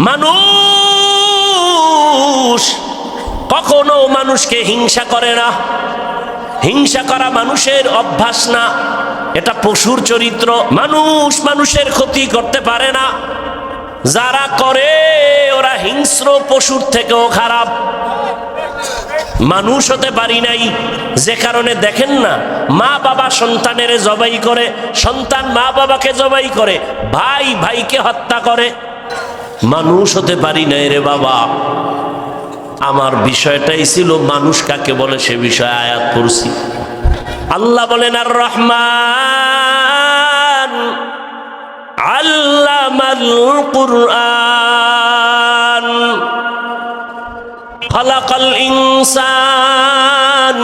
মানুষ কখনো মানুষকে হিংসা করে না। হিংসা করা মানুষের অভ্যাস না, এটা পশুর চরিত্র। মানুষ মানুষের ক্ষতি করতে পারে না, যারা করে ওরা হিংস্র পশুর থেকেও খারাপ। মানুষ হতে পারি নাই, যে কারণে দেখেন না মা বাবা সন্তানের জবাই করে, সন্তান মা বাবাকে জবাই করে, ভাই ভাইকে হত্যা করে। মানুষ হতে পারি নাই রে বাবা। আমার বিষয়টাই ছিল মানুষ কাকে বলে, সে বিষয়ে আয়াত পড়ছি। আল্লাহ বলেন আর রহমান আল্লামাল কুরআন খালাকাল ইনসান।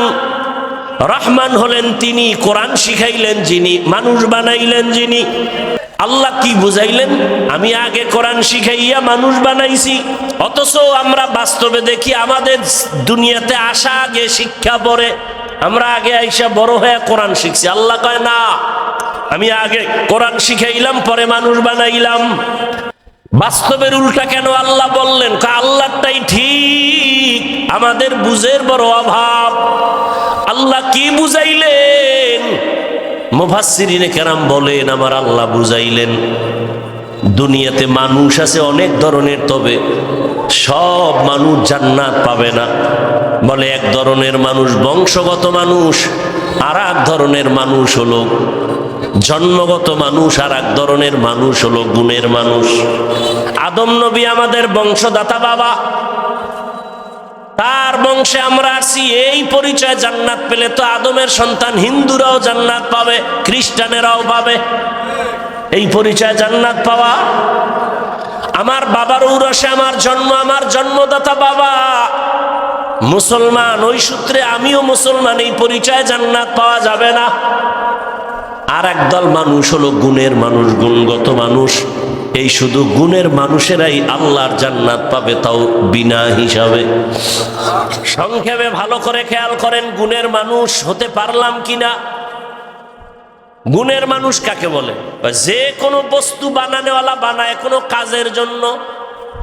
রহমান হলেন তিনি, কোরআন শিখাইলেন যিনি, মানুষ বানাইলেন যিনি। আল্লাহ কি বুঝাইলেন? আমি আগে কোরআন শিখাইয়া মানুষ বানাইছি, অথচ আমরা বাস্তবে দেখি আমাদের দুনিয়াতে আসা আগে শিক্ষা পরে, আমরা আগে আইসা বড় হয়ে কোরআন শিখছি। আল্লাহ কয় না, আমি আগে কোরআন শিখাইলাম পরে মানুষ বানাইলাম। বাস্তবের উল্টা কেন আল্লাহ বললেন? আল্লাহটাই ঠিক, আমাদের বুঝের বড় অভাব। আল্লাহ কি বুঝাইলেন? মুফাসসিরিনে কেরাম বলেন আমার আল্লাহ বুঝাইলেন, দুনিয়াতে মানুষ আছে অনেক ধরনের, তবে সব মানুষ জান্নাত পাবে না। বলে এক ধরনের মানুষ বংশগত মানুষ, আর এক ধরনের মানুষ হলো জন্মগত মানুষ, আর এক ধরনের মানুষ হলো গুণের মানুষ। আদম নবী আমাদের বংশদাতা বাবা, তার বংশে আমরা আসি, এই পরিচয় জান্নাত পেলে তো আদমের সন্তান হিন্দুরাও জান্নাত পাবে, খ্রিস্টানেরাও পাবে। এই পরিচয় জান্নাত পাওয়া। আমার বাবার ঔরসে আমার জন্ম, আমার জন্মদাতা বাবা মুসলমান, ওই সূত্রে আমিও মুসলমান, এই পরিচয় জান্নাত পাওয়া যাবে না। আর একদল মানুষ হলো গুণের মানুষ, গুণগত মানুষ। এই শুধু গুণের মানুষেরাই আল্লাহর জান্নাত পাবে, তাও বিনা হিসাবে। সংক্ষেপে ভালো করে খেয়াল করেন, গুণের মানুষ হতে পারলাম কিনা। গুণের মানুষ কাকে বলে? যে কোনো বস্তু বানানোওয়ালা বানায় কোনো কাজের জন্য,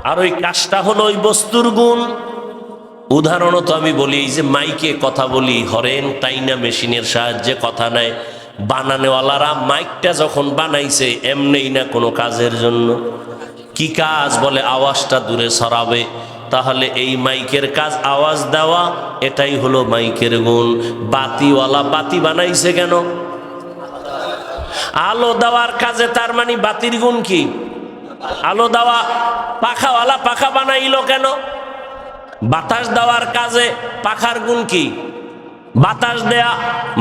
আর ওই কাজটা হলো ওই বস্তুর গুণ। উদাহরণত আমি বলি, এই যে মাইকে কথা বলি, হরেন টাইনা মেশিনের সাহায্যে কথা নেয়, বানানোওয়ালারা মাইকটা যখন বানাইছে এমনি না কোনো কাজের জন্য। কি কাজ? বলে আওয়াজটা দূরে ছড়াবে। তাহলে এই মাইকের কাজ আওয়াজ দেওয়া, এটাই হলো মাইকের গুণ। বাতিওয়ালা বাতি বানাইছে কেন? আলো দেওয়ার কাজে, তার মানে বাতির গুণ কি? আলো দেওয়া। পাখাওয়ালা পাখা বানাইলো কেন? বাতাস দেওয়ার কাজে। পাখার গুণ কি? বাতাস দেয়া।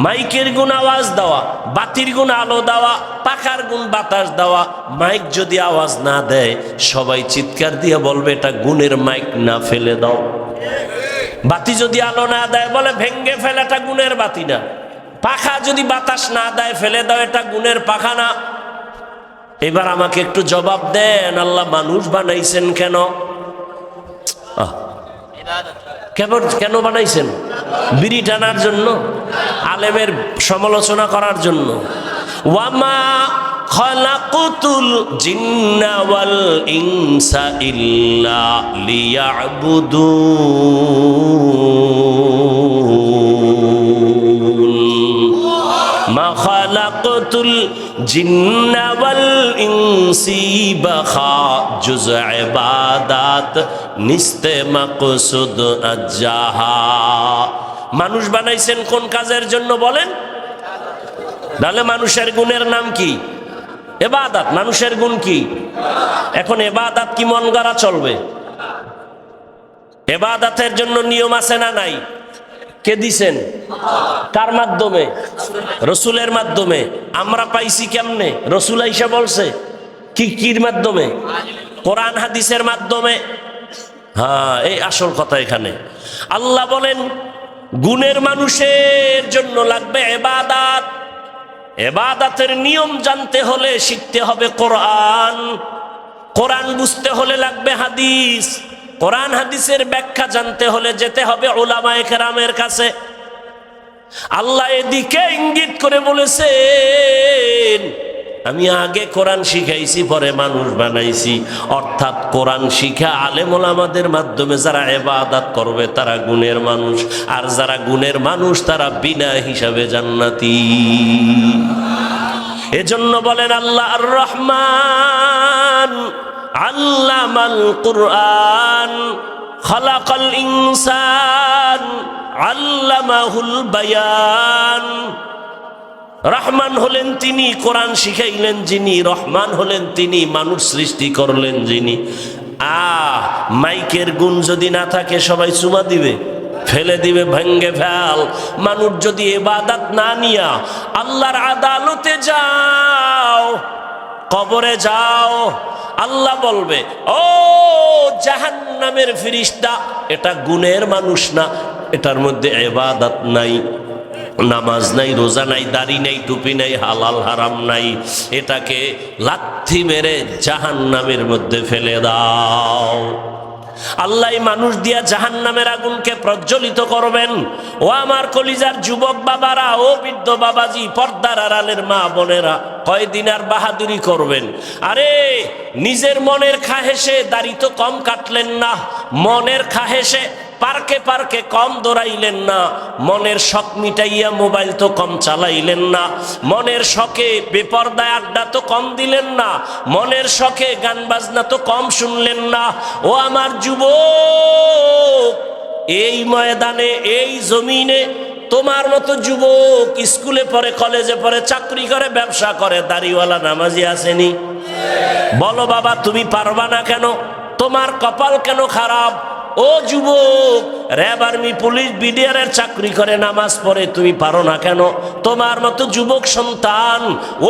মাইকের গুণ আওয়াজ দেওয়া, বাতির গুণ আলো দেওয়া, পাখার গুণ বাতাস দেওয়া। মাইক যদি আওয়াজ না দেয় সবাই চিৎকার দিয়ে বলবে এটা গুণের মাইক না, ফেলে দাও। বাতি যদি আলো না দেয় বলে ভেঙ্গে ফেলে, এটা গুণের বাতি না। পাখা যদি বাতাস না দেয় ফেলে দাও, এটা গুণের পাখা না। এবার আমাকে একটু জবাব দেন, আল্লাহ মানুষ বানাইছেন কেন? কেন বানাইছেন? বিড়ি টানার জন্য? আলেমের সমালোচনা করার জন্য? ওয়ামা খালাকুতুল জিন্না ওয়াল ইনসা ইল্লা লিয়াবুদুন। মা খালাকুতুল জিন্না ওয়াল ইনসি বাখা জুজ ইবাদাত নিস্তে মাকসুদ আজ্জাহা। মানুষ বানাইছেন কোন কাজের জন্য বলেন? তাহলে মানুষের গুণের নাম কি? ইবাদত। মানুষের গুণ কি? এখন ইবাদত কি মন গড়া চলবে? ইবাদতের জন্য নিয়ম আছে না নাই? কে দিছেন? কার মাধ্যমে? রসুলের মাধ্যমে। আমরা পাইছি কেমনে? রসুল আইসা বলছে। কির মাধ্যমে? কোরআন হাদিসের মাধ্যমে। হ্যাঁ, এই আসল কথা এখানে। আল্লাহ বলেন গুণের মানুষের জন্য লাগবে ইবাদত। ইবাদতের নিয়ম জানতে হলে শিখতে হবে কোরআন। কোরআন বুঝতে হলে লাগবে হাদিস। কোরআন হাদিসের ব্যাখ্যা জানতে হলে যেতে হবে উলামায়ে কেরামের কাছে। আল্লাহ এদিকে ইঙ্গিত করে বলেছেন আমি আগে কোরআন শিখাইছি পরে মানুষ বানাইছি। অর্থাৎ কোরআন শিখা আলেম ওলামাদের মাধ্যমে যারা ইবাদত করবে তারা গুণের মানুষ, আর যারা গুণের মানুষ তারা বিনা হিসাবে জান্নাতি। এজন্য বলেন আল্লাহ আর রহমান আল্লামাল কুরআন খালাকাল ইনসান আল্লামাহুল বায়ান। রহমান হলেন তিনি, কোরআন শিখাইলেন যিনি। রহমান হলেন তিনি, মানুষ সৃষ্টি করলেন যিনি। মাইকের গুণ যদি না থাকে সবাই চুমা দিবে, ফেলে দিবে, ভেঙ্গে ফেল। মানুষ যদি ইবাদত না নিয়া আল্লাহর আদালতে যাও, কবরে যাও, আল্লাহ বলবে ও জাহান্নামের ফেরেশতা, এটা গুণের মানুষ না, এটার মধ্যে ইবাদত নাই, নামাজ নাই, রোজা নাই, দাড়ি নাই, টুপি নাই, হালাল হারাম নাই, এটাকে লাথি মেরে জাহান্নামের মধ্যে ফেলে দাও। আল্লাহ মানুষ দিয়া জাহান্নামের আগুনকে প্রজ্বলিত করবেন। ও আমার কলিজার যুবক বাবারা, ও বৃদ্ধ বাবাজি, পর্দার আড়ালের মা বোনেরা, কয়দিন আর বাহাদুরি করবেন? আরে নিজের মনের খাহেসে দাড়ি তো কম কাটলেন না, মনের খাহেসে পার্কে পার্কে কম দৌড়াইলেন না, মনের শখ মিটাইয়া মোবাইল তো কম চালাইলেন না, মনের শখে বেপরদায় আড্ডা তো কম দিলেন না, মনের শখে গান বাজনা তো কম শুনলেন না। ও আমার যুবক, এই ময়দানে, এই জমিনে তোমার মতো যুবক স্কুলে পড়ে, কলেজে পড়ে, চাকরি করে, ব্যবসা করে, দাড়িওয়ালা নামাজি আসেনি? বলো বাবা, তুমি পারবা না কেন? তোমার কপাল কেন খারাপ? ও যুবক, র্যাব, আর্মি, পুলিশ, বিডিআরের চাকরি করে, নামাজ পড়ে, তুমি পারো না কেন? তোমার মতো যুবক সন্তান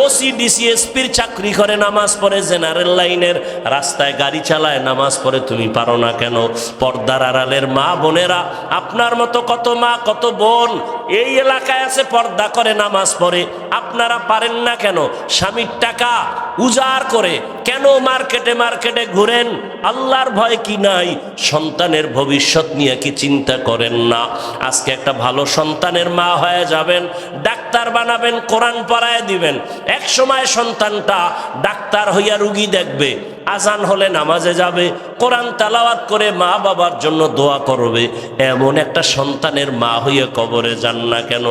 ওসি ডিসি এসপির চাকরি করে, নামাজ পড়ে, জেনারেল লাইনের রাস্তায় গাড়ি চালায়, নামাজ পড়ে, তুমি পারো না কেন? পর্দার আড়ালের মা বোনেরা, আপনার মতো কত মা কত বোন এই এলাকায় আছে, পর্দা করে, নামাজ পড়ে, আপনারা পারেন না কেন? স্বামীর টাকা উজাড় করে কেন মার্কেটে মার্কেটে ঘুরেন? আল্লাহর ভয় কি নাই? সন্তানের ভবিষ্যৎ নিয়ে কি চিন্তা করেন না? আজকে একটা ভালো সন্তানের মা হয়ে যাবেন, ডাক্তার বানাবেন, কোরআন পড়ায় দিবেন, এক সময় সন্তানটা ডাক্তার হইয়া রুগী দেখবে, আজান হলে নামাজে যাবে, কোরআন তেলাওয়াত করে মা বাবার জন্য দোয়া করবে। এমন একটা সন্তানের মা হইয়া কবরে যান না কেন?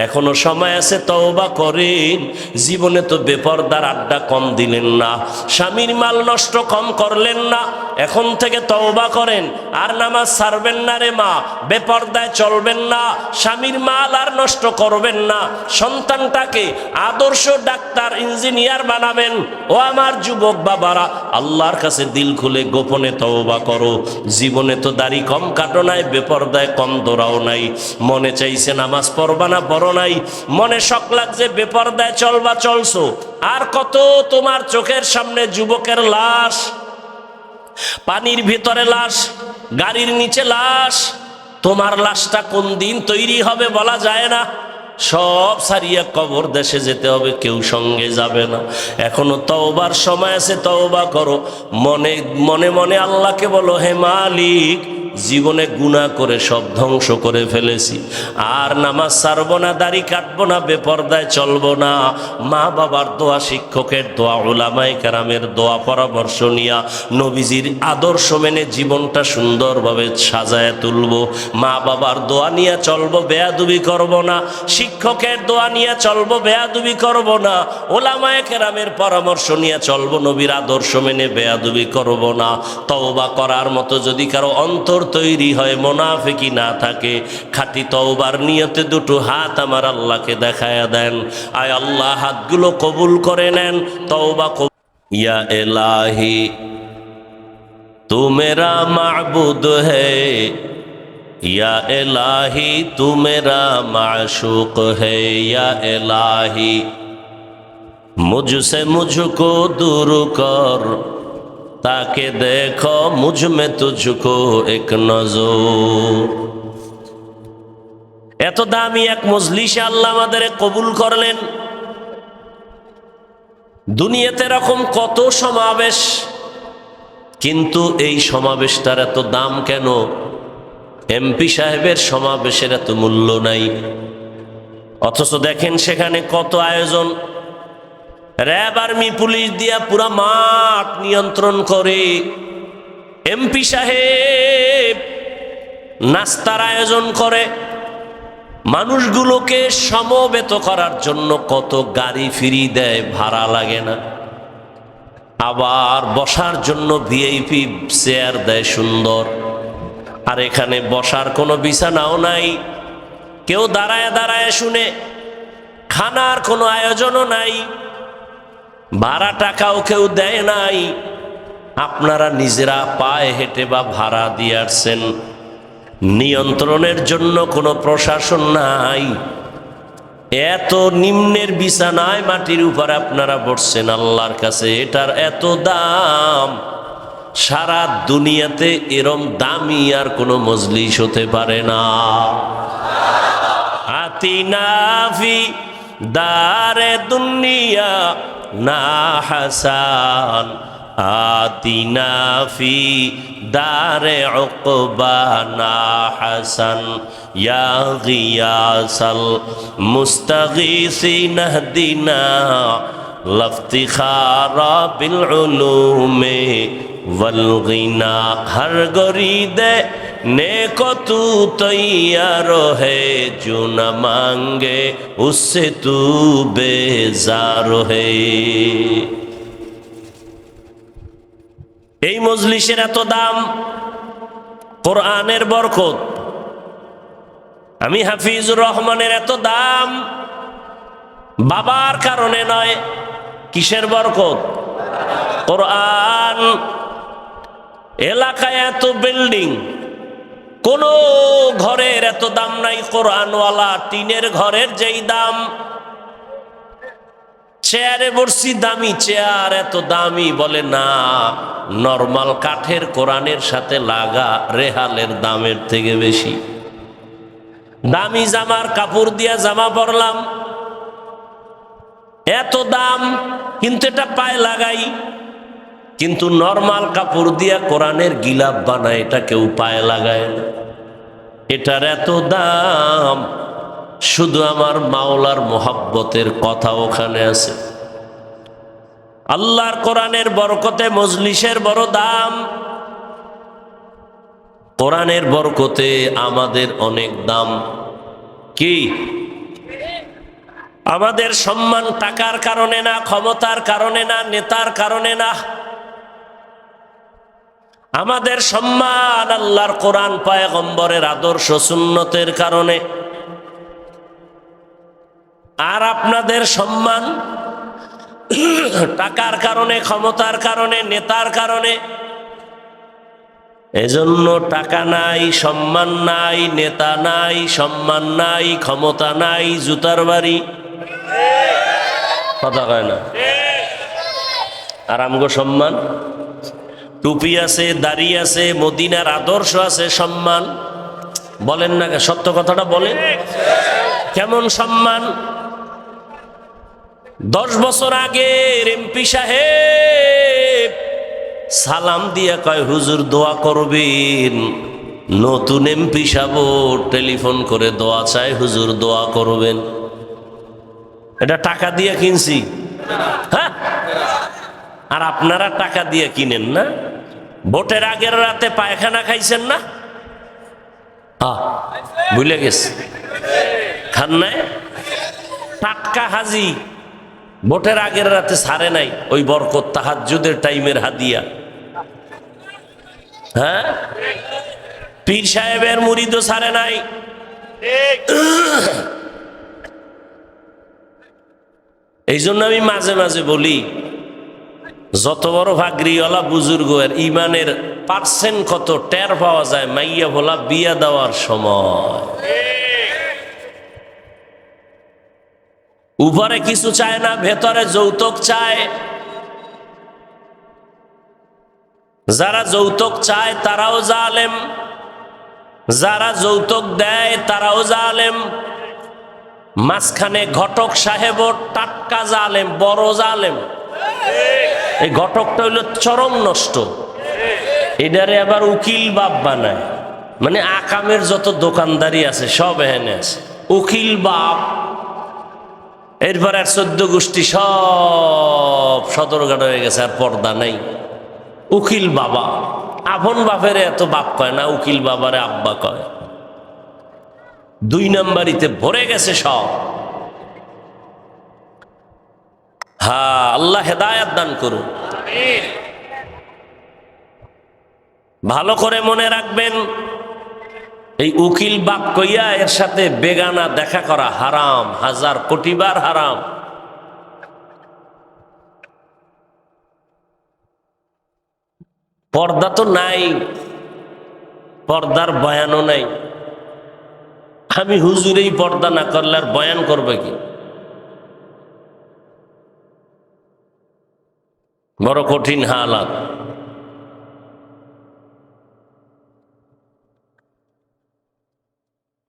এখনো সময় আছে, তওবা করেন। জীবনে তো বেপরদার আড্ডা কম দিলেন না, স্বামীর মাল নষ্ট কম করলেন না, এখন থেকে তওবা করেন। আর নামাজ ছাড়বেন না রে মা, বেপরদায় চলবেন না, স্বামীর মাল আর নষ্ট করবেন না, সন্তানটাকে আদর্শ ডাক্তার ইঞ্জিনিয়ার বানাবেন। ও আমার যুবক বাবারা, আল্লাহর কাছে দিল খুলে গোপনে তওবা করো। জীবনে তো দাড়ি কম কাটো নাই, বেপরদায় কম দৌড়াও নাই, মনে চাইছে নামাজ পড়বা না, পড়ো নাই, মনে শখ লাগছে বেপরদায় চলবা, চলছো। আর কত তোমার চোখের সামনে যুবকের লাশ, পানির ভিতরে লাশ, গাড়ির নিচে লাশ। তোমার লাশটা কোন দিন তৈরি হবে বলা যায় না। সব সারিয়া কবর দেশে যেতে হবে, কেউ সঙ্গে যাবে না। এখনো তওবার সময় আছে, তওবা করো। মনে মনে মনে আল্লাহকে বলো, হে মালিক, জীবনে গুনাহ করে সব ধ্বংস করে ফেলেছি, আর নামাজ ছাড়বো না, দাড়ি কাটবো না, বেপরদায় চলবো না। মা বাবার দোয়া, শিক্ষকের দোয়া, উলামায়ে কেরামের দোয়া, পরামর্শ নিয়া নবীজির আদর্শ মেনে জীবনটা সুন্দরভাবে সাজায় তুলবো। মা বাবার দোয়া নিয়ে চলবো, বেয়াদবি করব না। শিক্ষকের দোয়া নিয়ে চলবো, বেয়াদবি করব না। উলামায়ে কেরামের পরামর্শ নিয়ে চলবো, নবীর আদর্শ মেনে বেয়াদবি করব না। তওবা করার মতো যদি কারো অন্তর তৈরি হয়, মুনাফিকি না থাকে, খাঁটি তওবার নিয়তে দুটো হাত আমার আল্লাহকে দেখায়া দেন। আয় আল্লাহ, হাতগুলো কবুল করে নেন, তওবা কবুল। ইয়া ইলাহি তু মেরা মাবুদ হ্যায়, या इलाही तू मेरा माशूक है, या इलाही मुझसे मुझको दूर कर, ताकि देखो मुझ में तुझको एक नजर। এত দামি এক মজলিসে আল্লাহ আমাদের কবুল করলেন। দুনিয়াতে এরকম কত সমাবেশ, কিন্তু এই সমাবেশটার এত দাম কেন? এমপি সাহেবের সমাবেশের এত মূল্য নাই, অথচ দেখেন সেখানে কত আয়োজন। র্যাব আর্মি পুলিশ দিয়া পুরা মাঠ নিয়ন্ত্রণ করে। এমপি সাহেব নাস্তার আয়োজন করে, মানুষগুলোকে সমবেত করার জন্য কত গাড়ি ফ্রি দেয়, ভাড়া লাগে না। আবার বসার জন্য ভিআইপি চেয়ার দেয় সুন্দর। আর এখানে বসার কোনো বিছানাও নাই, কেউ দাঁড়ায় দাঁড়ায় শুনে, খানার কোনো আয়োজনও নাই, ভাড়া টাকাও কেউ দেয় নাই। আপনারা নিজেরা পায়ে হেঁটে বা ভাড়া দিয়ে আসছেন, নিয়ন্ত্রণের জন্য কোনো প্রশাসন নাই। এত নিম্নের বিছানায় মাটির উপরে আপনারা বসছেন আল্লাহর কাছে, এটার এত দাম। সারা দুনিয়াতে এরম দামি আর কোনো মজলিস হতে পারে না। আতিনাফি দারে দুনিয়া না হাসান, আতিনাফি দারে উকবা না হাসান, ইয়া গিয়াসাল মুস্তাগীসিন ইহদিনা লফতিখারা বিল উলুমে वल गिना। हर गरीदे नेको तू तैयार है, जो न मांगे उससे तू बेजार है। এই মজলিসের এত দাম, কোরআনের বরকত। আমি হাফিজুর রহমানের এত দাম বাবার কারণে নয়, কিসের বরকত? কোরআন। এলাকায় এত বিল্ডিং, কোন ঘরের এত দাম নাই কোরআনওয়ালা। টিনের ঘরের যেই দাম, চেয়ারে বসছি দামি চেয়ার, এত দামি বলে না, নরমাল কাঠের কোরআনের সাথে লাগা রেহালের দামের থেকে বেশি। দামি জামার কাপড় দিয়া জামা পরলাম, এত দাম, কিন্তু এটা পায়ে লাগাই। কিন্তু নরমাল কাপড় দিয়া কোরআনের গিলাপ বানায়, এটা কেউ পায়ে লাগায় না। এটার এত দাম, শুধু আমার মাওলার মোহাব্বতের কথা ওখানে আছে। আল্লাহর কোরআনের বরকতে মজলিসের বড় দাম। কোরআনের বরকতে আমাদের অনেক দাম। কি আমাদের সম্মান টাকার কারণে না, ক্ষমতার কারণে না, নেতার কারণে না। আমাদের সম্মান আল্লাহর কোরআন পয়গম্বরের আদর্শ সুন্নতের কারণে। আর আপনাদের সম্মান টাকার কারণে, ক্ষমতার কারণে, নেতার কারণে। এজন্য টাকা নাই, সম্মান নাই, নেতা নাই, সম্মান নাই, ক্ষমতা নাই, জুতার বাড়ি, কথা কয় না। আর আমগো সম্মান, টুপি আছে, দাড়ি আছে, মদিনার আদর্শ আছে, সম্মান বলেন না, সত্য কথাটা বলেন। কেমন সম্মান? 10 বছর আগের এমপি সাহেব সালাম দিয়া কয়, হুজুর দোয়া করবেন। নতুন এমপি সাহেব টেলিফোন করে দোয়া চায়, হুজুর দোয়া করবেন। এটা টাকা দিয়ে কিনছি, হ্যাঁ? আর আপনারা টাকা দিয়ে কিনেন না? ভোটের আগের রাতে পায়খানা খাইছেন না? ভুলে গেছে, খান নাই? টাটকা হাজি ভোটের আগের রাতে ছাড়ে নাই, ওই বরকত তাহাজ্জুদের টাইমের হাদিয়া। হ্যাঁ, পীর সাহেবের মুরিদও ছাড়ে নাই। এই জন্য আমি মাঝে মাঝে বলি, যত বড় ভাগরিওয়ালা বুজুর্গ এর ইমানের পার্সেন্ট কত টের পাওয়া যায় মাইয়া ভোলা বিয়া দেওয়ার সময়। উপরে কিছু চায় না, ভেতরে যৌতুক চায়। যারা যৌতুক চায় তারাও জালেম, যারা যৌতুক দেয় তারাও জালেম। মাঝখানে ঘটক সাহেব টাটকা জালেম, বড় জালেম। এই ঘটকটা হইল চরম নষ্ট। এটারে আবার উকিল বাপ বানায়, মানে আকামের যত দোকানদারি আছে সব এখানে আছে। উকিল বাপ এরপর আর 14 গোষ্ঠী সব সদরঘাট হয়ে গেছে, আর পর্দা নাই। উকিল বাবা, আপন বাপের এত বাপ কয় না, উকিল বাবারে আব্বা কয়। 2 নাম্বারিতে ভরে গেছে সব। হ্যাঁ, আল্লাহ হেদায়াত দান করুন। ভালো করে মনে রাখবেন, এই উকিল বাপ কইয়া এর সাথে বেগানা দেখা করা হারাম, 1000 কোটি বার হারাম। পর্দা তো নাই, পর্দার বয়ানও নাই। আমি হুজুরেই পর্দা না করলে আর বয়ান করবে কি? বড় কঠিন হালাত।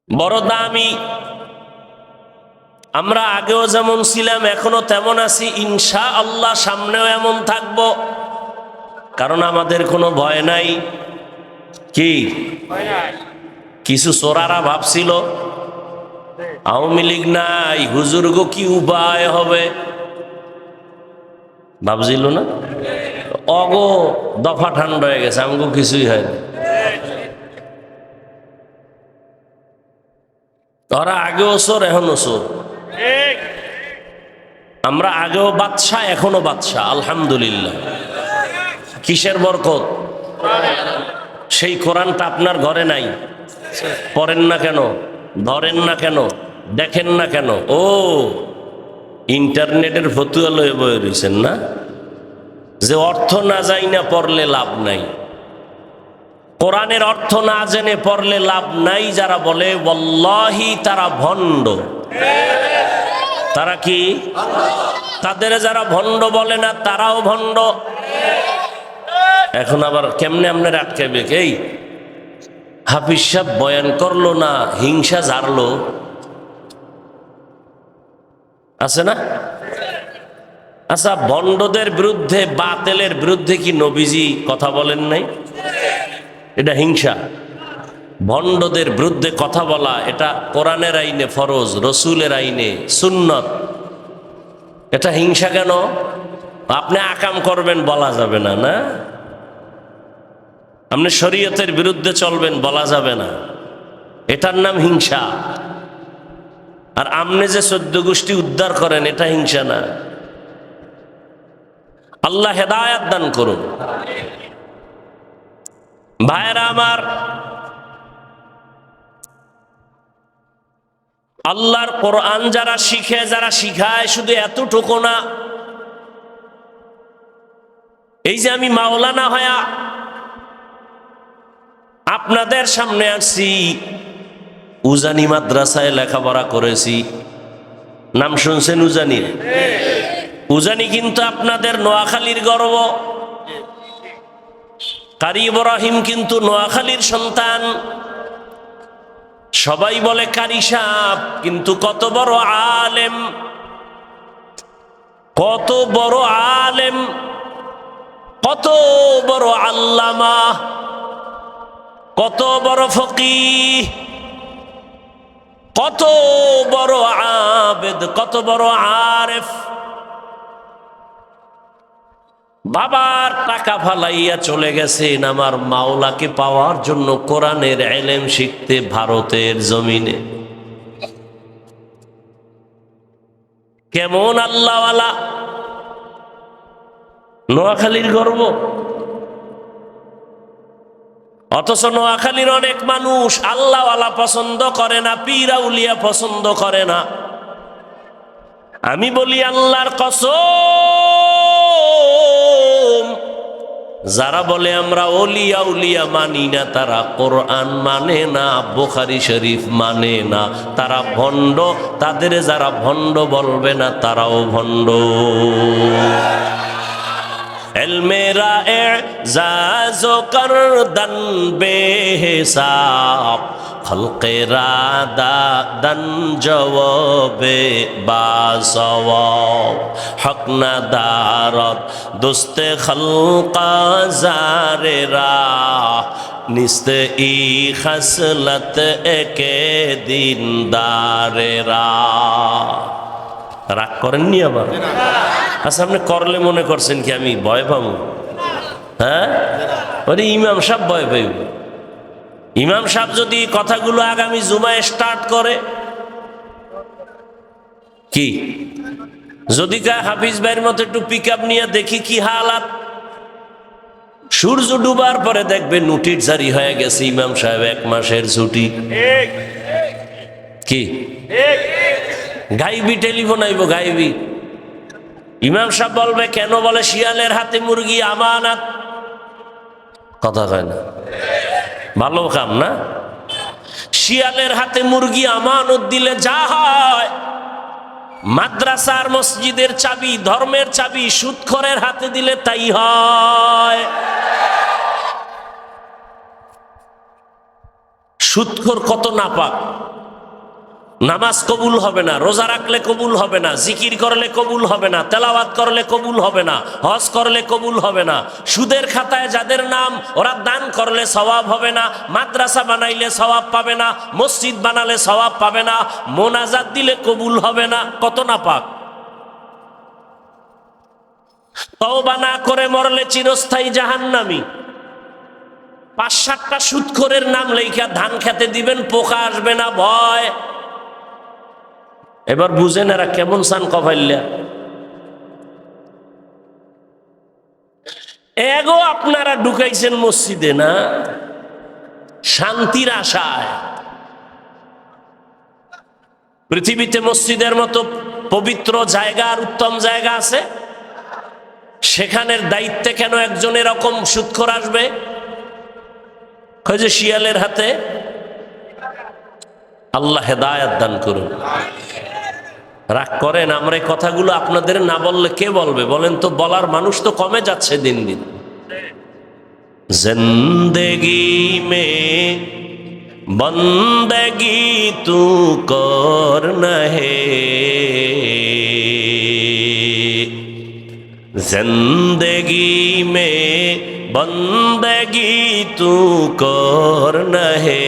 বড় দামি। আমরা আগেও যেমন ছিলাম এখনো তেমন আছি, ইনশাআল্লাহ সামনেও এমন থাকব। কারণ আমাদের কোনো ভয় নাই। কি কিছু চোরারা ভাবছিল আওয়ামী লীগ নাই, হুজুর গো কি উপায় হবে, ভাবছিল না? অগো দফা ঠান্ডা হয়ে গেছে, আমগো কিছুই হয় না। ওরা আগেও চোর, এখনো চোর। আমরা আগেও বাদশা, এখনো বাদশা, আলহামদুলিল্লাহ। কিসের বরকত? সেই কোরআনটা আপনার ঘরে নাই, পড়েন না কেন, ধরেন না কেন, দেখেন না কেন? ও ইন্টারনেটের ফতুয়া লয়ে বয়ে রয়েছেন না, যে অর্থ না যাই না পড়লে লাভ নাই। কোরআনের অর্থ না জেনে পড়লে লাভ নাই যারা বলে, ওয়াল্লাহি তারা ভণ্ড। তারা কি? তাদের যারা ভণ্ড বলে না তারাও ভণ্ড। এখন আবার কেমনে আপনার আটকাবে? এই হাফিজ সাহেব বয়ান করলো না, হিংসা ঝাড়লো, আছে না? আচ্ছা, ভণ্ডদের বিরুদ্ধে, বাতেলের বিরুদ্ধে কি নবীজি কথা বলেন নাই? এটা হিংসা। ভণ্ডদের বিরুদ্ধে কথা বলা এটা কোরআনের আইনে ফরজ, রসুলের আইনে সুন্নত। এটা হিংসা কেন? আপনি আকাম করবেন বলা যাবে না, না? আপনি শরীয়তের বিরুদ্ধে চলবেন বলা যাবে না, এটার নাম হিংসা। আর আপনি যে 14 গোষ্ঠী উদ্ধার করেন, এটা হিংসা না। আল্লাহ হেদায়াত দান করুন। ভাইরা আমার, আল্লাহর কোরআন যারা শিখে, যারা শিখায়, শুধু এতটুকু না, এই যে আমি মাওলানা হয়া আপনাদের সামনে আসছি, উজানি মাদ্রাসায় লেখাপড়া করেছি, নাম শুনছেন উজানি? উজানি কিন্তু আপনাদের নোয়াখালীর গর্ব। কারি ইব্রাহিম কিন্তু নোয়াখালীর সন্তান। সবাই বলে কারি সাহেব, কিন্তু কত বড় আলেম, কত বড় আলেম, কত বড় আল্লামা, কত বড় ফকিহ, কত বড় আবেদ, কত বড় আরেফ। বাবার টাকা ফালাইয়া চলে গেছেন আমার মাওলাকে পাওয়ার জন্য কোরআনের ইলম শিখতে ভারতের জমিনে। কেমন আল্লাহওয়ালা! নোয়াখালীর গর্ব। অথচ নোয়াখালীর অনেক মানুষ আল্লাহওয়ালা পছন্দ করে না, পীর আউলিয়া পছন্দ করে না। আমি বলি আল্লাহর কসম, যারা বলে আমরা ওলিয়া উলিয়া মানি না, তারা কোরআন মানে না, বুখারী শরীফ মানে না, তারা ভণ্ড। তাদের যারা ভণ্ড বলবে না, তারাও ভণ্ড। এলমেরা এজাজো করদন বেহিসাব, খলকেরা দাদন জওয়াবে বাসওয়াব, হক না দারত দুস্তে খলকা জারেরা, নিস্তে ই খসলত একে দিনদারেরা। রাগ করেননি আবার? আচ্ছা, আপনি করলে মনে করছেন কি আমি ভয় পাবো? হ্যাঁ, ওরে ইমাম সাহেব ভয় পাইব। ইমাম সাহেব যদি কথাগুলো আগামী জুমায় স্টার্ট করে, কি যদি হাফিজ ভাইয়ের মতো একটু পিক আপ নিয়ে দেখি কি হালাত, সূর্য ডুবার পরে দেখবে নোটিশ জারি হয়ে গেছে, ইমাম সাহেব 1 মাসের ছুটি। কি গাইবি টেলিফোন আইব, গাইবি ইমাম সাহেব বলবে কেন? বলে শিয়ালের হাতে মুরগি আমানত। কথা কয় না? ভালো কাম না? শিয়ালের হাতে মুরগি আমানত দিলে যা হয়, মাদ্রাসার মসজিদের চাবি, ধর্মের চাবি সুদখোরের হাতে দিলে তাই হয়। সুদখোর কত নাপাক, নামাজ কবুল হবে না, রোজা রাখলে কবুল হবে না, জিকির করলে কবুল হবে না, তেলাওয়াত করলে কবুল হবে না, হজ করলে কবুল হবে না। সুদের খাতায় যাদের নাম, ওরা দান করলে সওয়াব হবে না, মাদ্রাসা বানাইলে সওয়াব পাবে না, মসজিদ বানালে সওয়াব পাবে না, মোনাজাত দিলে কবুল হবে না। কত নাপাক। তওবা না করে মরলে চিরস্থায়ী জাহান্নামী। 5-7টা সুদখোরের নাম লেখা ধান খেতে দিবেন, পোকা আসবে না, ভয়। এবার বুঝেন এরা কেমন সান কফাইল্লা। এগো আপনারা ঢুকাইছেন মসজিদে না শান্তির আশায়। পৃথিবীতে মসজিদের মতো পবিত্র জায়গা আর উত্তম জায়গা আছে? সেখানের দায়িত্বে কেন একজন এরকম সুদখোর আসবে? কয় যে শিয়ালের হাতে। আল্লাহ হেদায়েত দান করুন। রাগ করেন, আমরা এই কথাগুলো আপনাদের না বললে কে বলবে বলেন তো? বলার মানুষ তো কমে যাচ্ছে দিন দিন। জিন্দেগি মে বন্দেগি তু করনা হে, জিন্দেগি মে বন্দেগি তু করনা হে,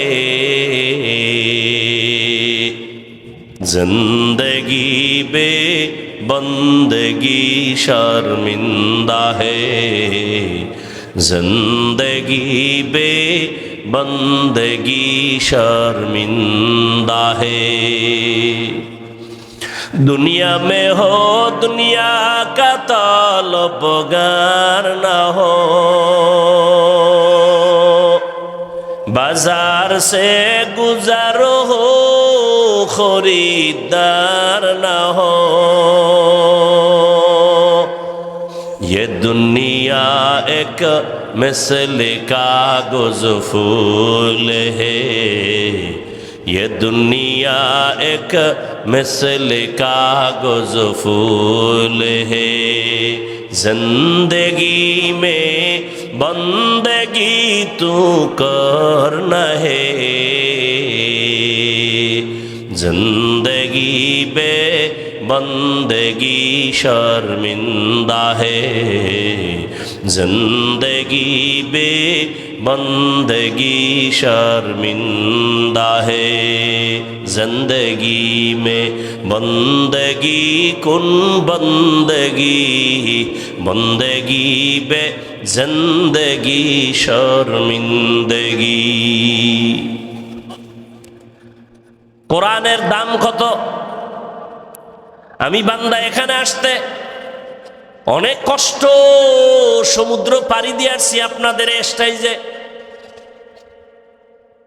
जिंदगी बे बंदगी शर्मिंदा है, जिंदगी बे बंदगी शर्मिंदा है। दुनिया में हो दुनिया का तलबगार ना हो, बाजार से गुजारो हो खरीदार ना हो। ये दुनिया एक मिसल कागज फूल है, ये दुनिया एक मिसल कागज फूल है। जिंदगी में बंदगी तू करना है, जिंदगी बे बंदगी शर्मिंदा है, जिंदगी बे बंदगी शर्मिंदा है। जिंदगी में बंदगी कुन बंदगी, बंदगी बे जिंदगी शर्मिंदगी। কোরআনের দাম কত? আমি বান্দা এখানে আসতে অনেক কষ্ট, সমুদ্র পাড়ি দিয়ে আসছি আপনাদের স্টেজে।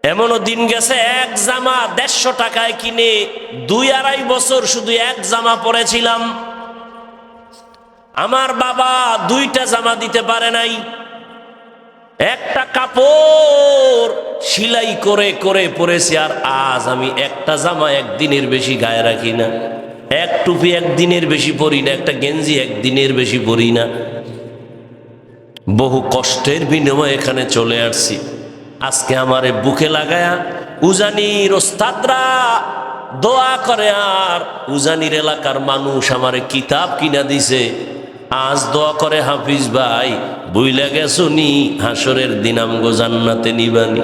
এমনও দিন গেছে এক জামা 150 টাকায় কিনে 2-2.5 বছর শুধু এক জামা পরেছিলাম। আমার বাবা 2টা জামা দিতে পারে নাই। একটা কাপড় সেলাই করে করে পরেছি, আর আজ আমি একটা জামা একদিনের বেশি গায়ে রাখি না, এক টুপি একদিনের বেশি পরি না, একটা গেঞ্জি একদিনের বেশি পরি না। বহু কষ্টের বিনিময়ে এখানে চলে আসছি। আজকে আমারে বুকে লাগায়া উজানির ওস্তাদরা দোয়া করে, আর উজানির এলাকার মানুষ আমারে কিতাব কিনা দিছে। আজ দোয়া করে, হাফিজ ভাই বুইলা গেছো নি হাসরের দিন আমগো জান্নাতে নিবানি।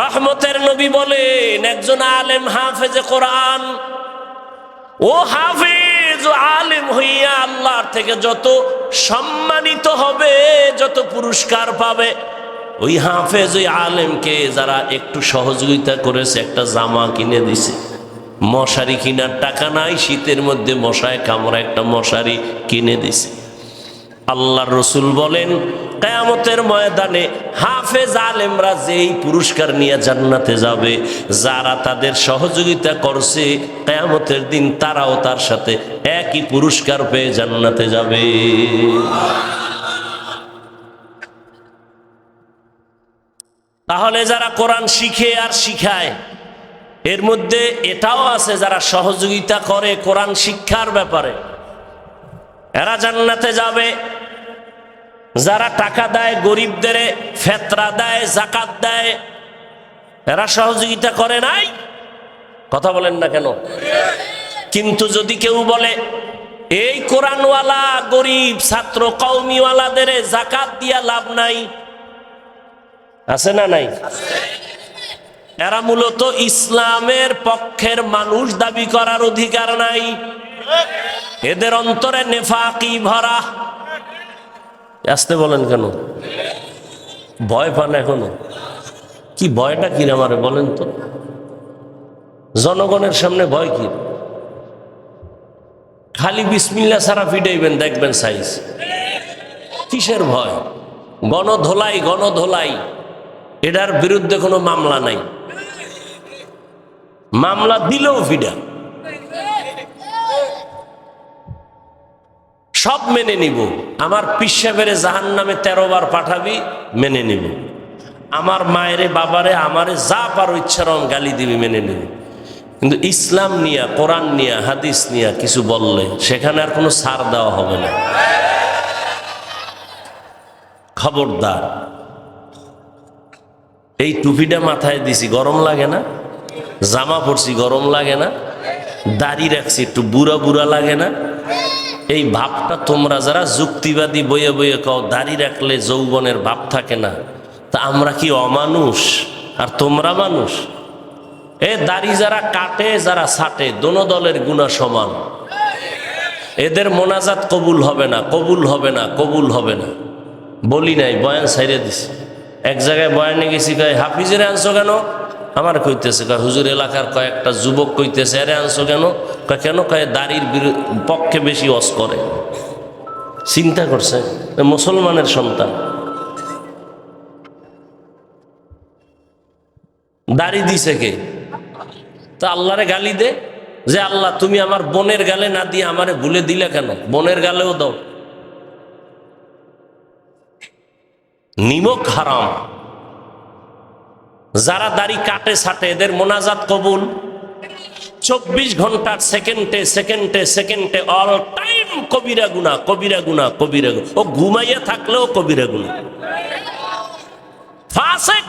রহমতের নবী বলেন, একজন আলেম হাফেজে কোরআন ও হাফেজ, ও আলেম হইয়া আল্লাহর থেকে যত সম্মানিত হবে, যত পুরস্কার পাবে, ওই হাফেজ ওই আলেমকে যারা একটু সহযোগিতা করেছে, একটা জামা কিনে দিছে, মশারি কিনার টাকা নাই, শীতের মধ্যে মশায় কামড়া একটা মশারি কিনে দিছে। আল্লাহর রসুল বলেন কিয়ামতের ময়দানে হাফেজ আলেমরা যেই পুরস্কার নিয়ে জান্নাতে যাবে, যারা তাদের সহযোগিতা করছে কিয়ামতের দিন তারাও তার সাথে একই পুরস্কার পেয়ে জান্নাতে যাবে। তাহলে যারা কোরআন শিখে আর শিখায়, এর মধ্যে এটাও আছে যারা সহযোগিতা করে কোরআন শিক্ষার ব্যাপারে, এরা জান্নাতে যাবে। যারা টাকা দেয় গরিবদের, ফেতরা দেয়, যাকাত দেয়, এরা সহযোগিতা করে নাই? কথা বলেন না কেন? কিন্তু যদি কেউ বলে এই কোরআনওয়ালা গরিব ছাত্র কওমিওয়ালাদের যাকাত দিয়া লাভ নাই, আছে না নাই? এরা মূলত ইসলামের পক্ষের মানুষ দাবি করার অধিকার নাই, এদের অন্তরে নেফাকি ভরা। আসতে বলেন কেন? ভয় পান এখনো? কি ভয়টা কি আমারে বলেন তো? জনগণের সামনে ভয় কি? খালি বিসমিল্লাহ ছাড়া ফিডাইবেন, দেখবেন সাইজ। কিসের ভয়? গণধোলাই, গণধোলাই, এটার বিরুদ্ধে কোনো মামলা নাই, মামলা দিলেও ফিডা। সব মেনে নিব। আমার পিসাবের জাহান্নামে 13 বার পাঠাবি, মেনে নিব। আমার মায়েরে বাবারে আমারে যা পারো ইচ্ছারম গালি দিবি, মেনে নিব। কিন্তু ইসলাম নিয়া, কোরআন নিয়া, হাদিস নিয়া কিছু বললে সেখানে আর কোনো ছাড় দেওয়া হবে না। খবরদার। এই টুপিটা মাথায় দিছি, গরম লাগে না? জামা পরছি, গরম লাগে না? দাড়ি রাখছি, একটু বুড়া বুড়া লাগে না? এই ভাবটা তোমরা যারা যুক্তিবাদী বইয়ে বইয়ে কও দাড়ি রাখলে যৌবনের ভাব থাকে না, তা আমরা কি অমানুষ আর তোমরা মানুষ? এ দাড়ি যারা কাটে, যারা ছাটে, দোনো দলের গুনাহ সমান। এদের মোনাজাত কবুল হবে না, কবুল হবে না, কবুল হবে না। বলি নাই, বয়ান ছাইড়ে দিছি। এক জায়গায় বয়ানে গেছি, কয় হাফিজের আনছো কেন? আমার কইতেছে, কয় হুজুর এলাকার কয়েকটা যুবক কইতেছে, আরে আনছো কেন? কয় কেন? কয় দাড়ির পক্ষে বেশি ওয়াজ করে। চিন্তা করছে, মুসলমানের সন্তান দাড়ি দিছে কে? তা আল্লাহরে গালি দে যে আল্লাহ তুমি আমার বোনের গালে না দিয়ে আমারে ভুলে দিলে কেন? বোনের গালেও দাও। নিমক হারাম। যারা দাড়ি কাটে ছাটে এদের মোনাজাত কবুল। 24 ঘন্টার সেকেন্ডে সেকেন্ডে সেকেন্ডে অল টাইম কবিরা গুনাহ, কবিরা গুনাহ, কবিরা গুনাহ। ও ঘুমাইয়া থাকলেও কবিরা গুনাহ। ফাসিক।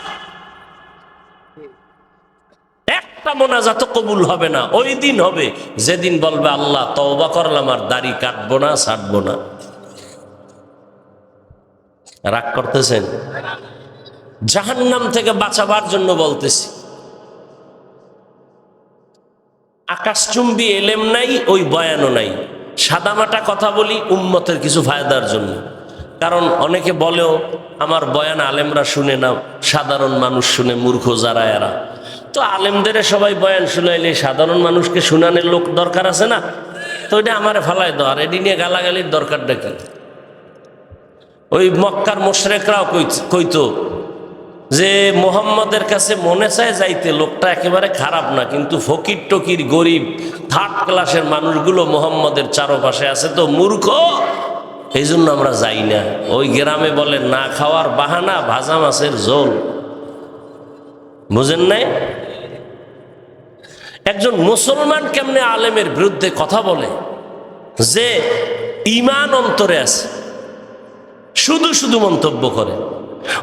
একটা মোনাজাত কবুল হবে না। ওই দিন হবে যেদিন বলবে আল্লাহ তওবা করলাম, আর দাড়ি কাটবো না, ছাড়বো না। রাগ করতেছেন? জাহান্নাম থেকে বাঁচাবার জন্য বলতেছি। আকাশচুম্বী এলেম নাই, ওই বয়ানও নাই। সাদামাটা কথা বলি উম্মতের কিছু ফায়দার জন্য। কারণ অনেকে বলেও আমার বয়ান আলেমরা শুনে না, সাধারণ মানুষ শুনে, মূর্খ যারা এরা। তো আলেমদের সবাই বয়ান শুনাইলে সাধারণ মানুষকে শুনানোর লোক দরকার আছে না? তো এটা আমারে ফালাই দাও, আর এটি নিয়ে গালাগালির দরকারটা কি? ওই মক্কার মুশরিকরাও কইতো যে মুহাম্মদের কাছে মনে চায় যাইতে, লোকটা একেবারে খারাপ না, কিন্তু ফকির টকির গরিব থার্ড ক্লাসের মানুষগুলো মুহাম্মদের চারপাশে আছে, তো মূর্খ, এই জন্য আমরা যাই না। ওই গ্রামে বলে না খাওয়ার বাহানা ভাজা মাছের ঝোল। বুঝেন নাই? একজন মুসলমান কেমনে আলেমের বিরুদ্ধে কথা বলে যে ঈমান অন্তরে আছে, শুধু শুধু মন্তব্য করে,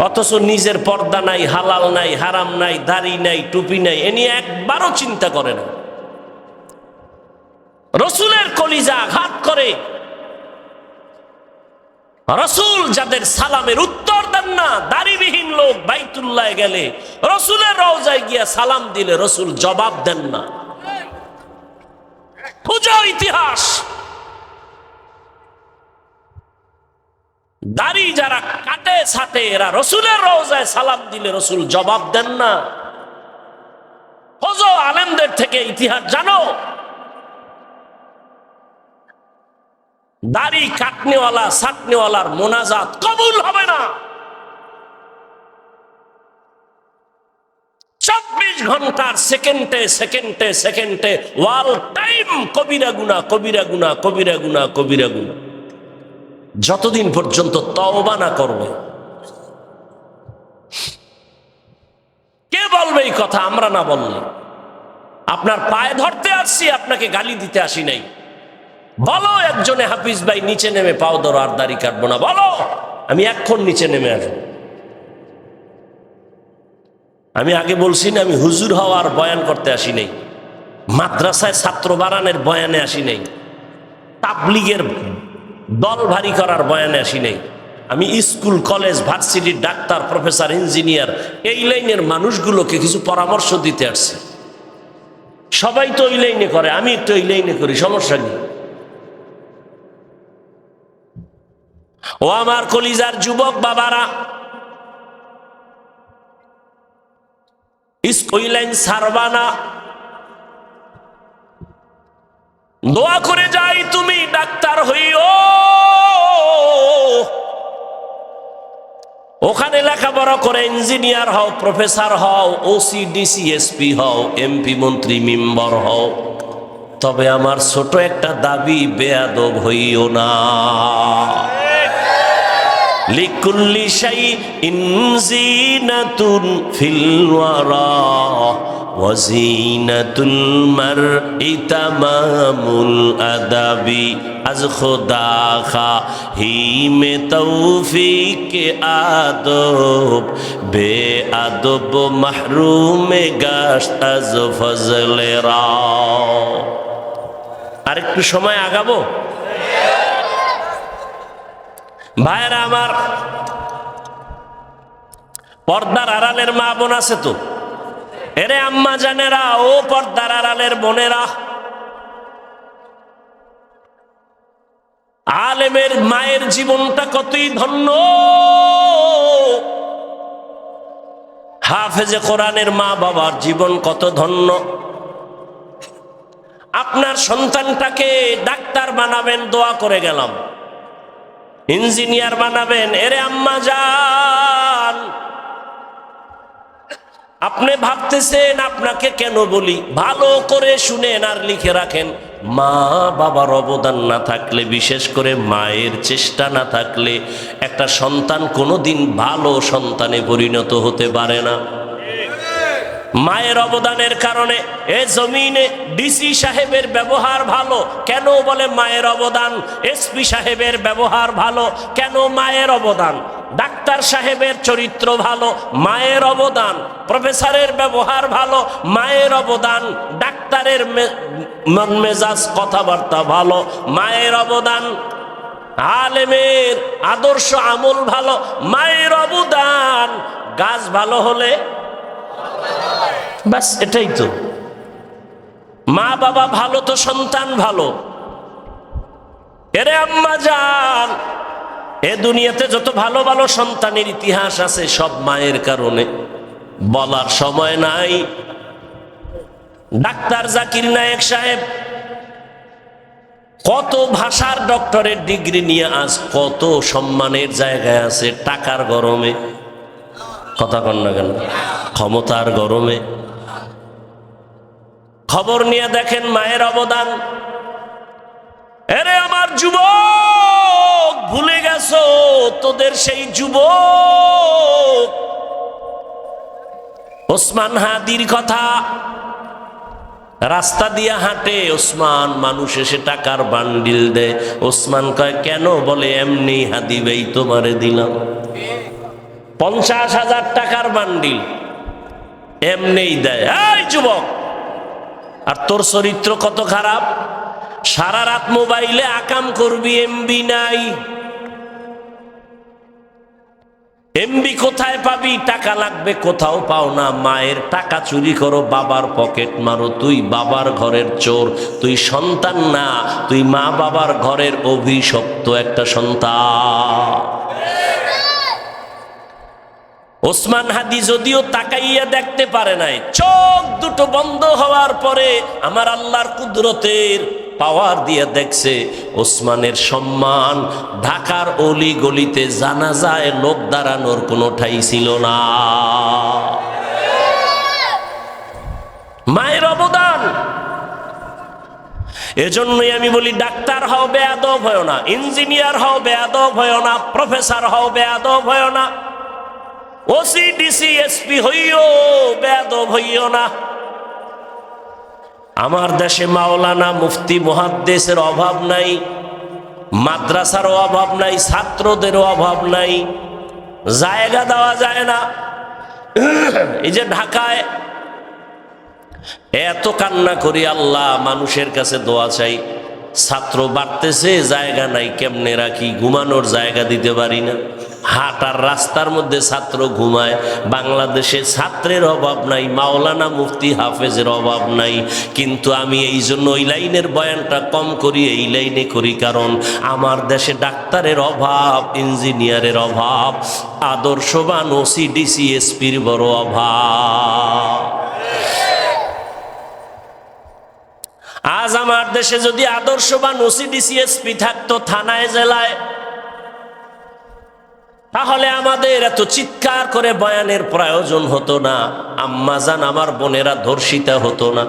অথচ নিজের পর্দা নাই, হালাল নাই, হারাম নাই, দাড়ি নাই, টুপি নাই, এ নিয়ে একবারও চিন্তা করে না। রসুলের কলিজা আঘাত করে। রসুল যাদের সালামের উত্তর দেন না, দাড়িবিহীন লোক বাইতুল্লাহ গেলে রসুলের রওজায় গিয়া সালাম দিলে রসুল জবাব দেন না। খুঁজো ইতিহাস। দাড়ি যারা কাটে ছাটে এরা রসুলের রওজায় সালাম দিলে রসুল জবাব দেন না। খোঁজো আলেমদের থেকে ইতিহাস জানো। দাড়ি কাটনেওয়ালা ছাটনেওয়ালার মোনাজাত কবুল হবে না। 24 ঘন্টার সেকেন্ডে সেকেন্ডে সেকেন্ডে ওয়াল টাইম কবিরা গুনাহ, কবিরা গুনাহ, কবিরা গুনাহ, কবিরা গুনাহ, যতদিন পর্যন্ত তওবা না করবে। কে বলবে এই কথা? আমরা না বললে। আপনার পায়ে ধরতে আসছি, আপনাকে গালি দিতে আসি নাই। বলো একজনে, হাফিজ ভাই নিচে নেমে পাও ধরো, আর দাড়ি কাটবো না, বলো, আমি এক্ষণ নিচে নেমে আসবো। আমি আগে বলছি না, আমি হুজুর হওয়ার বয়ান করতে আসি নাই, মাদ্রাসায় ছাত্র বাড়ানোর বয়ানে আসি নাই, তাবলীগের দল ভারী করার বয়ানে আসি নাই। আমি স্কুল, কলেজ, ভার্সিটির ডাক্তার, প্রফেসর, ইঞ্জিনিয়ার, এই লাইনের মানুষগুলোকে কিছু পরামর্শ দিতে আসছি। সবাই তো ওই লাইনে করে, আমি একটু ওই লাইনে করি, সমস্যা নেই। ও আমার কলিজার যুবক বাবারা, ওই লাইন ছাড়বা না। দোয়া করে যাই, তুমি ডাক্তার হইও, ওখানে লেখাপড়া করে ইঞ্জিনিয়ার হও, প্রফেসর হও, ওসি, ডিসি, এসপি হও, এমপি, মন্ত্রী, মেম্বার হও। তবে আমার ছোট একটা দাবি, বেয়াদব হইও না। লিকুল্লি শাইইন যিনাতুন ফিল ওয়ারা ওয়া যিনাতুল মারই তামামুল আদাবি। আজ খুদা খাহি মে তৌফিক আদব, বে আদব মাহরুম গাশত আজ ফজলে রা। আরেকটু সময় আগাবো ভাইরা আমার। পর্দার আড়ালের মা বোন আছে তো, এরে আম্মা জানেরা, ও পর্দার আড়ালের বোনেরা, আলেমের মায়ের জীবনটা কতই ধন্য, হাফেজে কোরআনের মা বাবার জীবন কত ধন্য। আপনার সন্তানটাকে ডাক্তার বানাবেন, দোয়া করে গেলাম, ইঞ্জিনিয়ার বানাবেন, এরে আম্মা জান, আপনি ভাবতেছেন আপনাকে কেন বলি, ভালো করে শুনেন আর লিখে রাখেন। মা বাবার অবদান না থাকলে, বিশেষ করে মায়ের চেষ্টা না থাকলে, একটা সন্তান কোনোদিন ভালো সন্তানে পরিণত হতে পারে না। মায়ের অবদানের কারণে এ জমিনে ডিসি সাহেবের ব্যবহার ভালো, কেন বলে মায়ের অবদান। এসপি সাহেবের ব্যবহার ভালো, কেন মায়ের অবদান। ডাক্তার সাহেবের চরিত্র ভালো, মায়ের অবদান। প্রফেসরের ব্যবহার ভালো, মায়ের অবদান। ডাক্তারের মন মেজাজ কথাবার্তা ভালো, মায়ের অবদান। আলেমের আদর্শ আমল ভালো, মায়ের অবদান। গাছ ভালো হলে বাস, এটাই তো। মা বাবা ভালো তো সন্তান ভালো। এরে আম্মা জান, এ দুনিয়াতে যত ভালো ভালো সন্তানের ইতিহাস আছে সব মায়ের কারণে, বলার সময় নাই। ডাক্তার জাকির নায়েক সাহেব কত ভাষার ডক্টরের ডিগ্রি নিয়ে আজ কত সম্মানের জায়গায় আছে, টাকার গরমে, কথা কন না কেন, ক্ষমতার গরমে। খবর নিয়ে দেখেন মায়ের অবদান। এরে আমার যুবক, ভুলে গেছো তোদের সেই যুবক ওসমান হাদির কথা। রাস্তা দিয়ে হাঁটে ওসমান, মানুষ এসে টাকার বান্ডিল দেয়, ওসমান কয় কেন, বলে এমনি হাদি ভাই তোমারে দিলাম। 50,000 টাকার বান্ডিল এমনি দেয়। এই যুবক, আর তোর চরিত্র কত খারাপ, সারা রাত মোবাইলে আকাম করবি, এমবি নাই। এমবি কোথায় পাবি? টাকা লাগবে, কোথাও পাও না। মায়ের টাকা চুরি করো, বাবার পকেট মারো, তুই বাবার ঘরের চোর। তুই সন্তান না, তুই মা বাবার ঘরের অভিশপ্ত একটা সন্তান। ওসমান হাদি যদিও তাকাইয়া দেখতে পারে নাই, চোখ দুটো বন্ধ হওয়ার পরে আমার আল্লাহর কুদরতের পাওয়ার দিয়ে দেখছে ওসমানের সম্মান। ঢাকার অলি গলিতে জানাজায় লোক দাঁড়ানোর কোনো ঠাঁই ছিল না। মায়ের অবদান। এজন্যই আমি বলি, ডাক্তার হও বেয়াদব হয় না, ইঞ্জিনিয়ার হও বেয়াদব হয় না, প্রফেসর হও বেয়াদব হয় না, ওসি ডিসি এসপি হইও বেয়াদব হইও না। আমার দেশে মাওলানা মুফতি মুহাদ্দিসের অভাব নাই, মাদ্রাসারও অভাব নাই, ছাত্রদেরও অভাব নাই, জায়গা দেওয়া যায় না। এই যে ঢাকায় এত কান্না করি আল্লাহ, মানুষের কাছে দোয়া চাই, ছাত্র বাড়তেছে, জায়গা নাই, কেমনে রাখি, ঘুমানোর জায়গা দিতে পারি না। হাঁটার রাস্তার মধ্যে ছাত্র ঘুমায়। বাংলাদেশে ছাত্রের অভাব নাই, মাওলানা মুফতি হাফেজের অভাব নাই, কিন্তু আমি এই জন্য ওই লাইনের বয়ানটা কম করি, এই লাইনে করি কারণ আমার দেশে ডাক্তারের অভাব, ইঞ্জিনিয়ারের অভাব, আদর্শবান ওসি ডিসি এসপির বড় অভাব। আজ আমার দেশে যদি আদর্শবান ওসি ডিসি এসপি থাকতো থানায় জেলায়, তাহলে আমাদের এত চিৎকার করে বয়ানের প্রয়োজন হতো না, আম্মাজান আমার বোনেরা ধর্ষিতা হতো না।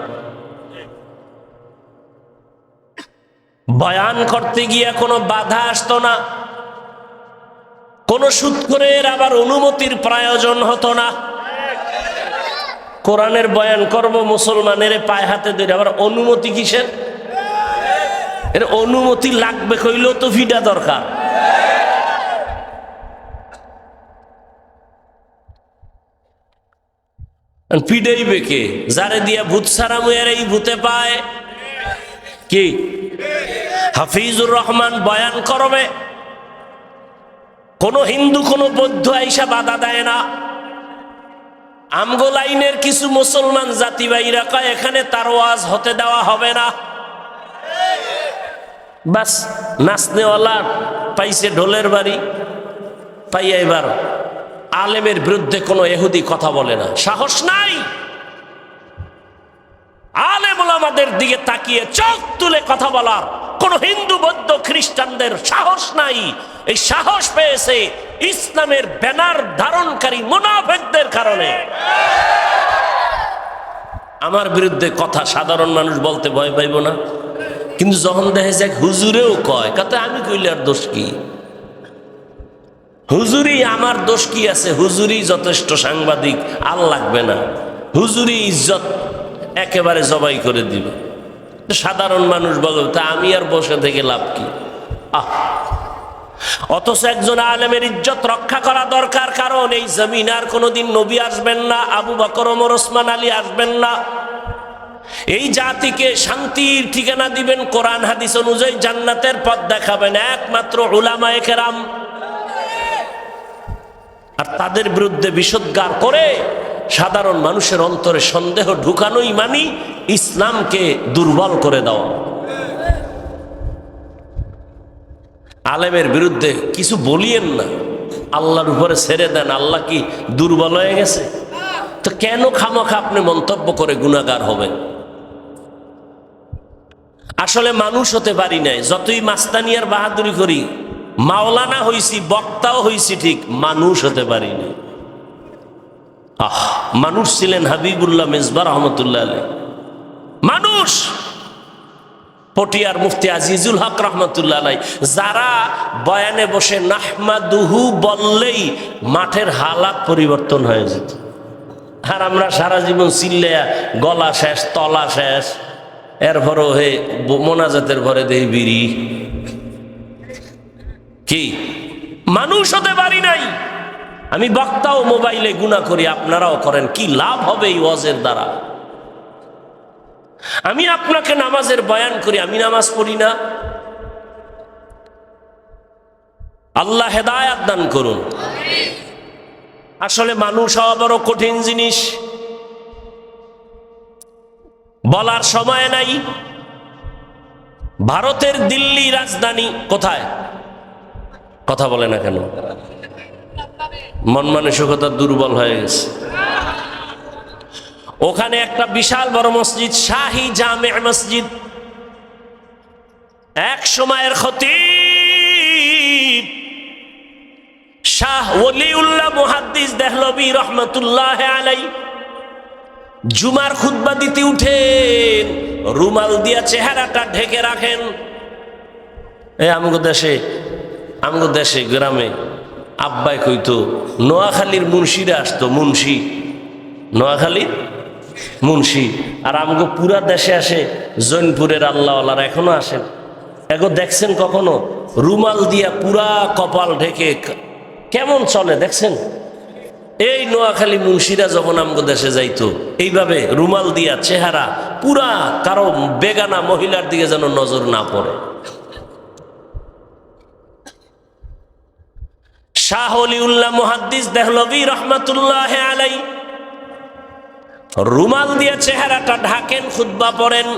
বয়ান করতে গিয়ে কোনো বাধা আসতো না, কোনো সুৎখোরের আবার অনুমতির প্রয়োজন হতো না। কোরআনের বয়ান করব, মুসলমানের পায়ে হাতে ধরে আবার অনুমতি কিসের? এর অনুমতি লাগবে কইলেও তো ভিডা দরকার। পিডাইবে কে? যারে দিয়া ভূত সারামু এরাই ভূতে পায়। কি হাফিজুর রহমান বয়ান করবে, কোন হিন্দু কোন বৌদ্ধ আইসা বাধা দেয় না। আমগো লাইনের কিছু মুসলমান জাতি ভাইরা কয় এখানে তার ওয়াজ হতে দেওয়া হবে না। বাস নাচনেওয়ালা পাইছে ঢোলের বাড়ি, পাইয়া এবার আলেমের বিরুদ্ধে কোনো ইহুদি কথা বলে না, সাহস নাই। আলেম ওলামাদের দিকে তাকিয়ে চোখ তুলে কথা বলার কোন হিন্দু বৌদ্ধ খ্রিস্টানদের সাহস নাই। এই সাহস পেয়েছে ইসলামের ব্যানার ধারণকারী মুনাফিকদের কারণে। আমার বিরুদ্ধে কথা সাধারণ মানুষ বলতে ভয় পাইব না, কিন্তু যখন দেখে যে হুজুরেও কয়, কত আমি কইলে আর দোষ কি? হুজুরি আমার দোষ কি আছে? হুজুরি যথেষ্ট সাংবাদিক, আর লাগবে না। হুজুরি ইজ্জত একেবারে জবাই করে দিবে। সাধারণ মানুষ বলে তা আমি আর বসে থেকে লাভ কি? অথচ একজন আলেমের ইজ্জত রক্ষা করা দরকার, কারণ এই জমিন আর কোনোদিন নবী আসবেন না, আবু বকর ওমর ওসমান আলী আসবেন না। এই জাতিকে শান্তির ঠিকানা দিবেন, কোরআন হাদিস অনুযায়ী জান্নাতের পথ দেখাবেন একমাত্র উলামায়ে কেরাম। আর তাদের বিরুদ্ধে বিষোদ্গার করে সাধারণ মানুষের অন্তরে সন্দেহ ঢুকানোই মানি ইসলামকে দুর্বল করে দেওয়া। আলেমের বিরুদ্ধে কিছু বলিয়েন না, আল্লাহর উপরে ছেড়ে দেন। আল্লাহ কি দুর্বল হয়ে গেছে? তো কেন খামোখা আপনি মন্তব্য করে গুনাহগার হবেন? আসলে মানুষ হতে পারি নাই, যতই মাস্তানিয়ার বাহাদুরি করি, মাওলানা হইছি, বক্তাও হইছি, ঠিক মানুষ হতে পারি না। মানুষ ছিলেন হাবিবুল্লাহ মেজবা রহমতুল্লাহ আলাইহি, মানুষ। পটিয়ার মুফতি আজিজুল হক রহমতুল্লাহ আলাইহি, যারা বয়ানে বসে নাহমাদুহু বললেই মাঠের হালাত পরিবর্তন হয়ে যেত। আর আমরা সারা জীবন চিল্লায়া গলা শেষ, তলা শেষ, এরপরও হে মোনাজাতের ঘরে দেই বিড়ি। কি মানুষ হতে পারি নাই? আমি বক্তাও মোবাইলে গুনাহ করি, আপনারাও করেন, কি লাভ হবে এই ওয়াজের দ্বারা? আমি আপনাকে নামাজের বয়ান করি, আমি নামাজ পড়ি না। আল্লাহ হেদায়াত দান করুন। আসলে মানুষ হওয়া বড় কঠিন জিনিস, বলার সময় নাই। ভারতের দিল্লি রাজধানী কোথায়? কথা বলে না কেন? মন মানসিকতা দুর্বল হয়ে গেছে। ওখানে একটা বিশাল বড় মসজিদ, শাহী জামে মসজিদ। এক সময়ের খতিব শাহ ওলিউল্লাহ মুহাদ্দিস দেহলভী রহমতুল্লাহ আলাইহি জুমার খুতবা দিতে উঠেন, রুমাল দিয়া চেহারাটা ঢেকে রাখেন। আমগো দেশে গ্রামে আব্বাই কইতো নোয়াখালীর মুন্সিরা আসতো, মুন্সি, নোয়াখালীর মুন্সি। আর আমগো পুরা দেশে আসে জৈনপুরের আল্লাহওয়ালারা, এখনো আসেন। এগো দেখছেন কখনো রুমাল দিয়া পুরা কপাল ঢেকে কেমন চলে দেখছেন? এই নোয়াখালী মুন্সিরা যখন আমগো দেশে যাইতো এইভাবে রুমাল দিয়া চেহারা পুরা, কারো বেগানা মহিলার দিকে যেন নজর না পড়ে। শাহ ওলিউল্লাহ মুহাদ্দিস দেহলভী রহমতুল্লাহ আলাইহি রুমাল দিয়ে চেহারাটা ঢাকেন, খুতবা পড়েন।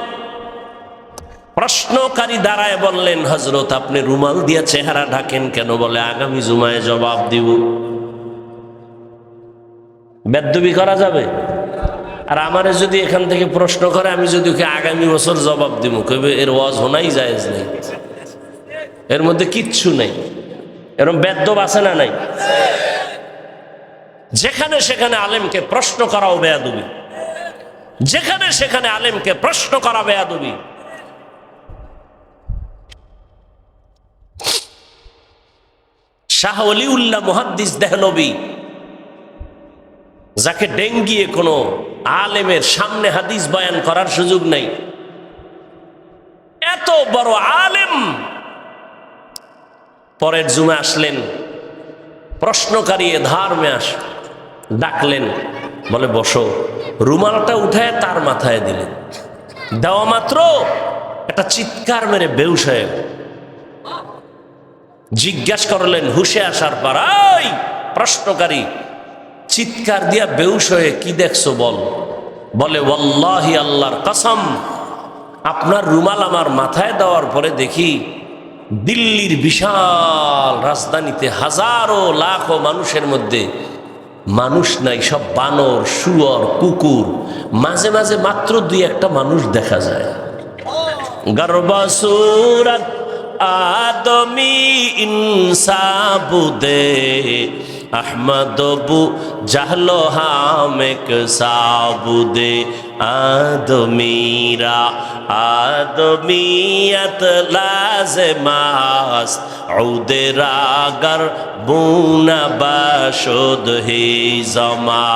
প্রশ্নকারী দাঁড়ায় বললেন, হযরত আপনি রুমাল দিয়ে চেহারা ঢাকেন কেন? বলে আগামী জুমায় জবাব দিব। বেদবি করা যাবে? আর আমারে যদি এখান থেকে প্রশ্ন করে, আমি যদি ওকে আগামী বছর জবাব দিব, কইবে এর ওয়াজ হোনাই জায়েজ নেই, এর মধ্যে কিচ্ছু নেই। এরকম বেদব আছে না নাই? যেখানে সেখানে আলেমকে প্রশ্ন করাও বেয়াদবি, যেখানে সেখানে আলেমকে প্রশ্ন করা বেয়াদবি। শাহ ওলিউল্লাহ মুহাদ্দিস দেহলভী, যাকে ডেঙ্গিয়ে কোনো আলেমের সামনে হাদিস বয়ান করার সুযোগ নেই, এত বড় আলেম, পরের জুমে আসলেন, প্রশ্নকারী ধার মে ডাকলেন, বলে বসো। রুমালটা উঠায় তার মাথায় দিলেন, দেওয়া মাত্র একটা চিৎকার মেরে বেহুশ হয়ে জিজ্ঞাসা করলেন হুশে আসার পর, এই প্রশ্নকারী চিৎকার দিয়া বেহুশ হয়ে কি দেখছো বল? বলে ওয়াল্লাহি আল্লাহর কসম, আপনার রুমাল আমার মাথায় দেওয়ার পরে দেখি দিল্লির বিশাল রাজধানীতে হাজারো লাখো মানুষের মধ্যে মানুষ নাই, সব বানর, শুয়োর, কুকুর, মাঝে মাঝে মাত্র দুই একটা মানুষ দেখা যায়। গর্বসুরত আদমি ইনসাবুদে আহমদ বু জাহলো হামেক সাবুদে আদমিরা আদমিয়ত লাজমাস উদেরাগর বুনা বাশুদ হি জমা।